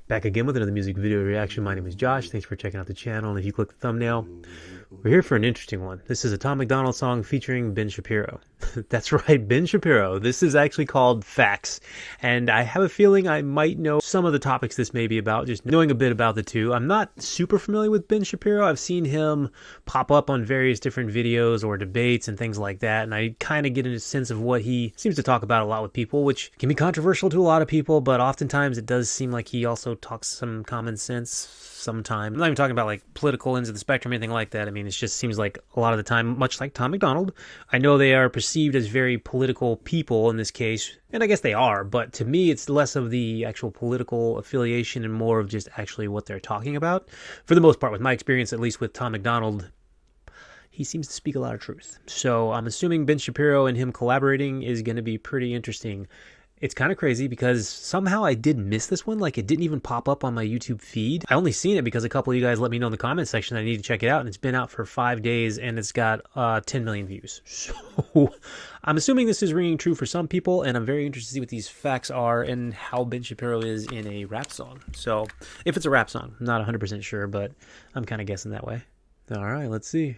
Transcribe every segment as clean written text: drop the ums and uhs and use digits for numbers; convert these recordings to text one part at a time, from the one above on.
Back again with another music video reaction. My name is Josh. Thanks for checking out the channel. And if you click the thumbnail, we're here for an interesting one. This is a Tom MacDonald song featuring Ben Shapiro. That's right, Ben Shapiro. This is actually called Facts. And I have a feeling I might know some of the topics this may be about, just knowing a bit about the two. I'm not super familiar with Ben Shapiro. I've seen him pop up on various different videos or debates and things like that. And I kind of get a sense of what he seems to talk about a lot with people, which can be controversial to a lot of people, but oftentimes it does seem like he also talks some common sense sometimes. I'm not even talking about like political ends of the spectrum or anything like that. I mean, it just seems like a lot of the time, much like Tom MacDonald, I know they are perceived as very political people in this case, and I guess they are, but to me, it's less of the actual political affiliation and more of just actually what they're talking about. For the most part, with my experience, at least with Tom MacDonald, he seems to speak a lot of truth. So I'm assuming Ben Shapiro and him collaborating is going to be pretty interesting. It's kind of crazy because somehow I did miss this one. Like, it didn't even pop up on my YouTube feed. I only seen it because a couple of you guys let me know in the comment section I need to check it out, and it's been out for 5 days and it's got 10 million views. So I'm assuming this is ringing true for some people, and I'm very interested to see what these facts are and how Ben Shapiro is in a rap song. So if it's a rap song, I'm not 100% sure, but I'm kind of guessing that way. All right, let's see.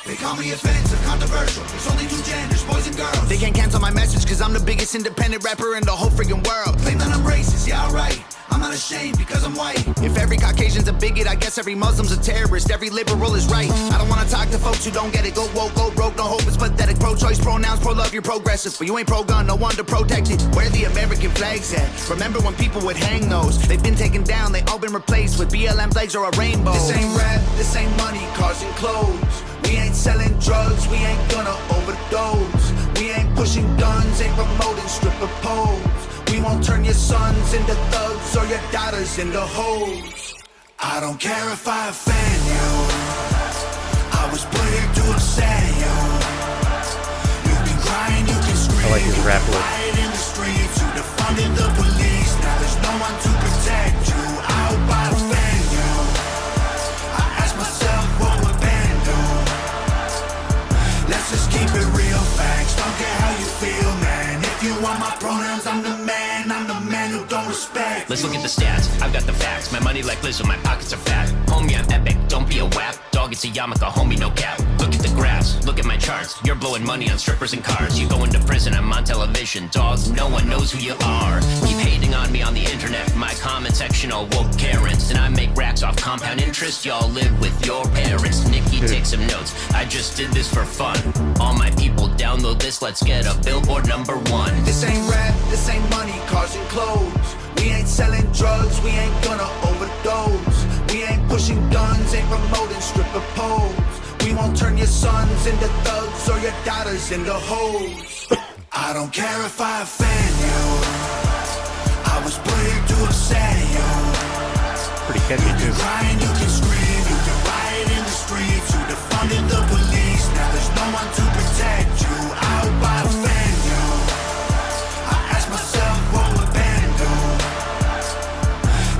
They call me offensive, controversial. There's only two genders, boys and girls. They can't cancel my message cause I'm the biggest independent rapper in the whole friggin' world. Claim that I'm racist, yeah, alright. I'm not ashamed because I'm white. If every Caucasian's a bigot, I guess every Muslim's a terrorist. Every liberal is right. I don't wanna talk to folks who don't get it. Go woke, go broke, no hope, it's pathetic. Pro-choice, pronouns, pro-love, you're progressive. But you ain't pro-gun, no one to protect it. Where the American flags at? Remember when people would hang those? They've been taken down, they all been replaced with BLM flags or a rainbow. This ain't rap, this ain't money, cars and clothes. We ain't selling drugs, we ain't gonna overdose. We ain't pushing guns, ain't promoting stripper poles. We won't turn your sons into thugs or your daughters into hoes. I don't care if I offend you. I was put here to upset you. You can cry and you can scream. I like his rap look. Riot in the streets, you defunded the police. Now there's no one to protect you. I hope I offend you. I ask myself what would Ben do? Let's just keep it real, facts. Don't care how you feel, man. If you want my pronouns, I'm the man. I'm the man who don't respect. Let's look at the stats. I've got the facts. My money like Lizzo, my pockets are fat. Homie, I'm epic. Don't be a whack. Dog, it's a yarmulke, homie, no cap. Look at the graphs. Look at my charts. You're blowing money on strippers and cars. You go into prison, I'm on television. Dog, no one knows who you are. Keep hating on me on the internet. My comment section all woke Karens. And I make racks off compound interest. Y'all live with your parents. Nikki, take some notes. I just did this for fun. All my people download this. Let's get a Billboard #1. This ain't rap, this ain't money, cars and clothes. We ain't selling drugs, we ain't gonna overdose. We ain't pushing guns, ain't promoting stripper poles. We won't turn your sons into thugs or your daughters into hoes. I don't care if I offend you. I was put here to upset you. Pretty catchy too. You can cry and you can scream, you can riot in the streets. You defunded the police, now there's no one to protect you. I hope I offend you. I ask myself what would Ben do?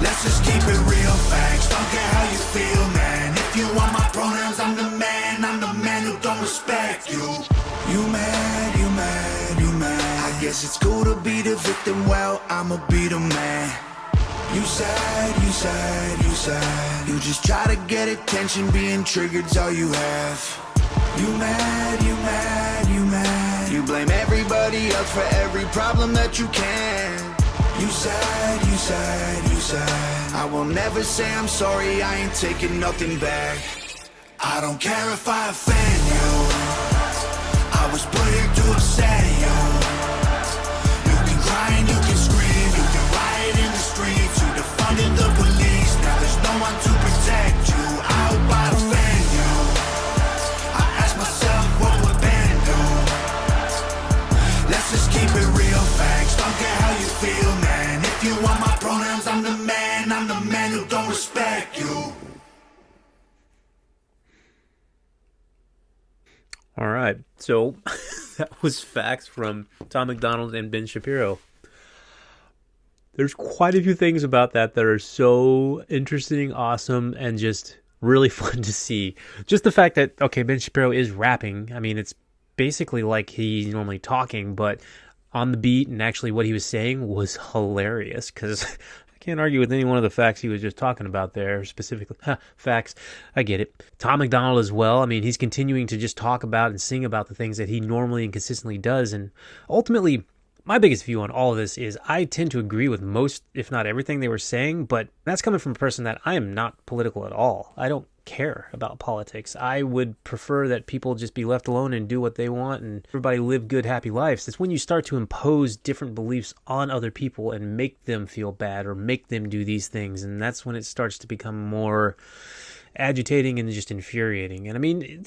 Let's just keep it real, facts. Don't care how you feel, man. If you want my pronouns, I'm the man. I'm the man who don't respect you. You mad, you mad, you mad. I guess it's cool to be the victim, well, I'ma be the man. You sad, you sad, you sad. You just try to get attention, being triggered's all you have. You mad, you mad, you mad. You blame everybody else for every problem that you can. You sad, you sad, you sad. I will never say I'm sorry, I ain't taking nothing back. I don't care if I offend you. I was put here to upset you. You can cry and you can scream. You can riot in the streets. You defunded the police. Now there's no one to protect you. I hope I offend you. I ask myself what would Ben do? Let's just keep it real, facts. Don't care how you feel, man. If you want my pronouns, I'm the man. I'm the man who don't respect you. All right, so that was facts from Tom MacDonald and Ben Shapiro. There's quite a few things about that that are so interesting, awesome, and just really fun to see. Just the fact that, okay, Ben Shapiro is rapping. I mean, it's basically like he's normally talking, but on the beat, and actually what he was saying was hilarious because Can't argue with any one of the facts he was just talking about there, specifically. Facts. I get it. Tom MacDonald as well. I mean, he's continuing to just talk about and sing about the things that he normally and consistently does. And ultimately, my biggest view on all of this is I tend to agree with most, if not everything they were saying, but that's coming from a person that I am not political at all. I don't care about politics. I would prefer that people just be left alone and do what they want and everybody live good, happy lives. It's when you start to impose different beliefs on other people and make them feel bad or make them do these things, and that's when it starts to become more agitating and just infuriating. And I mean,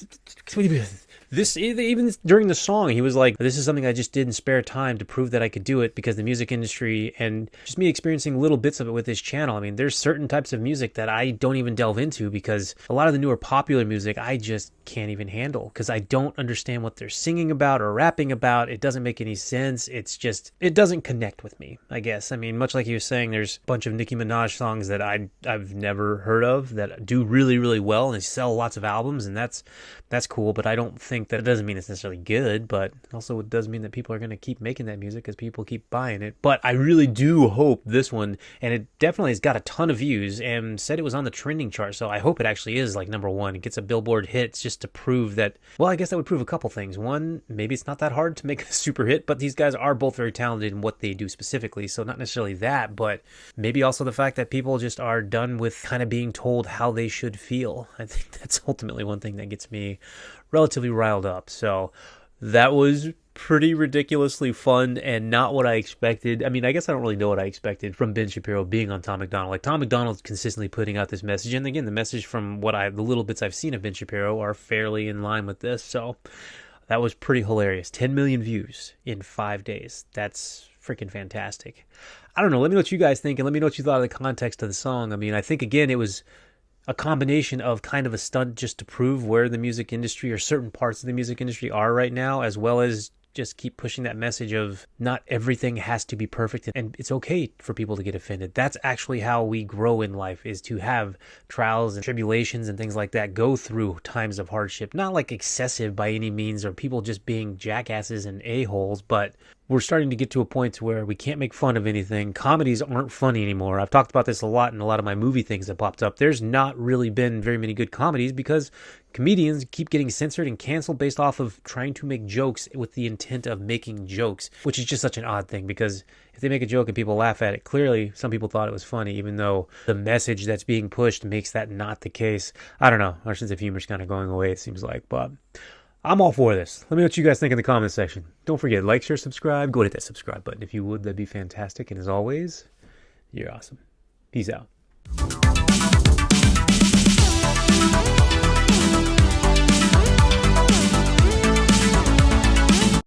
this, even during the song, he was like, this is something I just did in spare time to prove that I could do it, because the music industry and just me experiencing little bits of it with this channel. I mean, there's certain types of music that I don't even delve into, because a lot of the newer popular music I just can't even handle, because I don't understand what they're singing about or rapping about. It doesn't make any sense. It's just, it doesn't connect with me, I guess. I mean, much like he was saying, there's a bunch of Nicki Minaj songs that I've never heard of that do really, really well, and they sell lots of albums, and that's cool, but I don't think that, it doesn't mean it's necessarily good, but also it does mean that people are going to keep making that music because people keep buying it. But I really do hope this one, and it definitely has got a ton of views and said it was on the trending chart, so I hope it actually is like #1. It gets a Billboard hit just to prove that, well, I guess that would prove a couple things. One, maybe it's not that hard to make a super hit, but these guys are both very talented in what they do specifically, so not necessarily that, but maybe also the fact that people just are done with kind of being told how they should feel. I think that's ultimately one thing that gets me relatively riled up. So that was pretty ridiculously fun and not what I expected. I mean, I guess I don't really know what I expected from Ben Shapiro being on Tom MacDonald. Like, Tom MacDonald's consistently putting out this message, and again, the message from the little bits I've seen of Ben Shapiro are fairly in line with this. So that was pretty hilarious. 10 million views in 5 days. That's freaking fantastic. I don't know. Let me know what you guys think, and let me know what you thought of the context of the song. I mean, I think, again, it was a combination of kind of a stunt just to prove where the music industry or certain parts of the music industry are right now, as well as just keep pushing that message of not everything has to be perfect and it's okay for people to get offended. That's actually how we grow in life, is to have trials and tribulations and things like that, go through times of hardship, not like excessive by any means or people just being jackasses and a-holes, but we're starting to get to a point where we can't make fun of anything. Comedies aren't funny anymore. I've talked about this a lot in a lot of my movie things that popped up. There's not really been very many good comedies because comedians keep getting censored and canceled based off of trying to make jokes with the intent of making jokes, which is just such an odd thing, because if they make a joke and people laugh at it, clearly some people thought it was funny, even though the message that's being pushed makes that not the case. I don't know. Our sense of humor is kind of going away, it seems like, but I'm all for this. Let me know what you guys think in the comment section. Don't forget, like, share, subscribe. Go hit that subscribe button if you would. That'd be fantastic. And as always, you're awesome. Peace out.